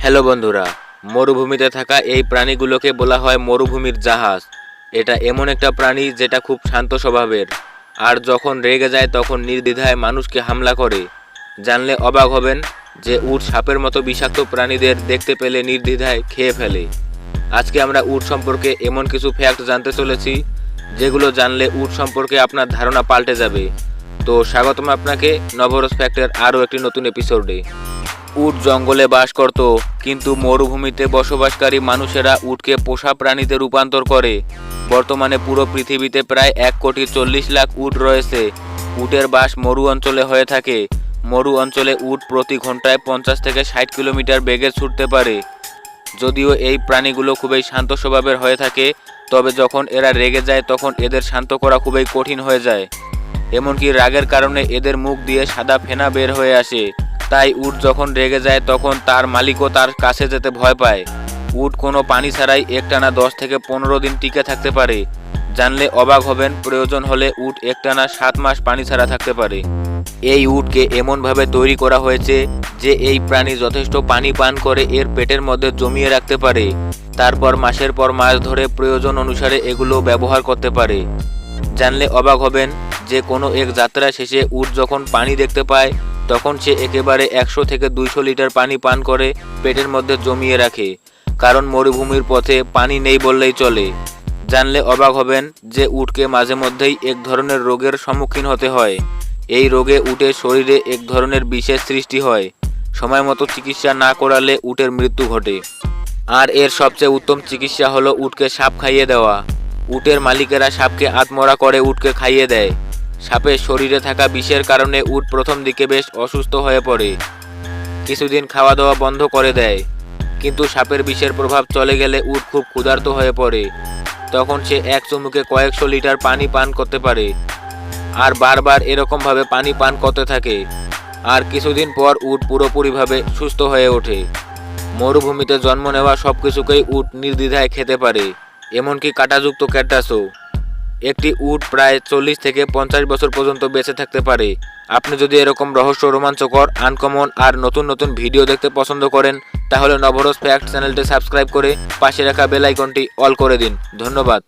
Hello বন্ধুরা, মরুভূমিতে থাকা এই প্রাণীগুলোকে বলা হয় মরুভূমির জাহাজ। এটা এমন একটা প্রাণী যেটা খুব শান্ত স্বভাবের, আর যখন রেগে যায় তখন নির্দ্বিধায় মানুষকে হামলা করে। জানলে অবাক হবেন যে উট সাপের মতো বিষাক্ত প্রাণীদের দেখতে পেলে নির্দ্বিধায় খেয়ে ফেলে। আজকে আমরা উট সম্পর্কে এমন কিছু ফ্যাক্ট জানতে চলেছি যেগুলো জানলে উট সম্পর্কে আপনার ধারণা পাল্টে যাবে। তো স্বাগতম আপনাকে নবরস ফ্যাক্টের আরও একটি নতুন এপিসোডে। উট জঙ্গলে বাস করত, কিন্তু মরুভূমিতে বসবাসকারী মানুষেরা উটকে পোষা প্রাণীতে রূপান্তর করে। বর্তমানে পুরো পৃথিবীতে প্রায় 1,40,00,000 উট রয়েছে। উটের বাস মরু অঞ্চলে হয়ে থাকে। মরু অঞ্চলে উট প্রতি ঘন্টায় 50 থেকে 60 কিলোমিটার বেগে ছুটতে পারে। যদিও এই প্রাণীগুলো খুবই শান্ত স্বভাবের হয়ে থাকে, তবে যখন এরা রেগে যায় তখন এদের শান্ত করা খুবই কঠিন হয়ে যায়। এমনকি রাগের কারণে এদের মুখ দিয়ে সাদা ফেনা বের হয়ে আসে। তাই উট যখন রেগে যায় তখন তার মালিকও তার কাছে যেতে ভয় পায়। উট কোনো পানি ছাড়াই একটানা 10 থেকে 15 দিন টিকে থাকতে পারে। জানলে অবাক হবেন, প্রয়োজন হলে উট একটানা 7 মাস পানি ছাড়া থাকতে পারে। এই উটকে এমনভাবে তৈরি করা হয়েছে যে এই প্রাণী যথেষ্ট পানি পান করে এর পেটের মধ্যে জমিয়ে রাখতে পারে। তারপর মাসের পর মাস ধরে প্রয়োজন অনুসারে এগুলো ব্যবহার করতে পারে। জানলে অবাক হবেন যে কোনো এক যাত্রা শেষে উট যখন পানি দেখতে পায় তখন সে একেবারে 100 থেকে 200 লিটার পানি পান করে পেটের মধ্যে জমিয়ে রাখে, কারণ মরুভূমির পথে পানি নেই বললেই চলে। জানলে অবাক হবেন যে উটকে মাঝে মধ্যেই এক ধরনের রোগের সম্মুখীন হতে হয়। এই রোগে উটের শরীরে এক ধরনের বিষের সৃষ্টি হয়। সময় মতো চিকিৎসা না করালে উটের মৃত্যু ঘটে। আর এর সবচেয়ে উত্তম চিকিৎসা হলো উটকে সাপ খাইয়ে দেওয়া। উটের মালিকেরা সাপকে আত্মরা করে উটকে খাইয়ে দেয়। সাপের শরীরে থাকা বিষের কারণে উট প্রথম দিকে বেশ অসুস্থ হয়ে পড়ে, কিছুদিন খাওয়া দাওয়া বন্ধ করে দেয়। কিন্তু সাপের বিষের প্রভাব চলে গেলে উট খুব ক্ষুধার্ত হয়ে পড়ে। তখন সে এক চুমুকে কয়েকশো লিটার পানি পান করতে পারে, আর বারবার এরকমভাবে পানি পান করতে থাকে। আর কিছুদিন পর উট পুরোপুরিভাবে সুস্থ হয়ে ওঠে। মরুভূমিতে জন্ম নেওয়া সব কিছুকেই উট নির্দ্বিধায় খেতে পারে, এমনকি কাঁটাযুক্ত ক্যাকটাসও। একটি উট প্রায় 40 থেকে 50 বছর পর্যন্ত বেঁচে থাকতে পারে। আপনি যদি এরকম রহস্য, রোমাঞ্চকর, আনকমন আর নতুন নতুন ভিডিও দেখতে পছন্দ করেন তাহলে নবরস ফ্যাক্ট চ্যানেলটি সাবস্ক্রাইব করে পাশে রাখা বেল আইকনটি অল করে দিন। ধন্যবাদ।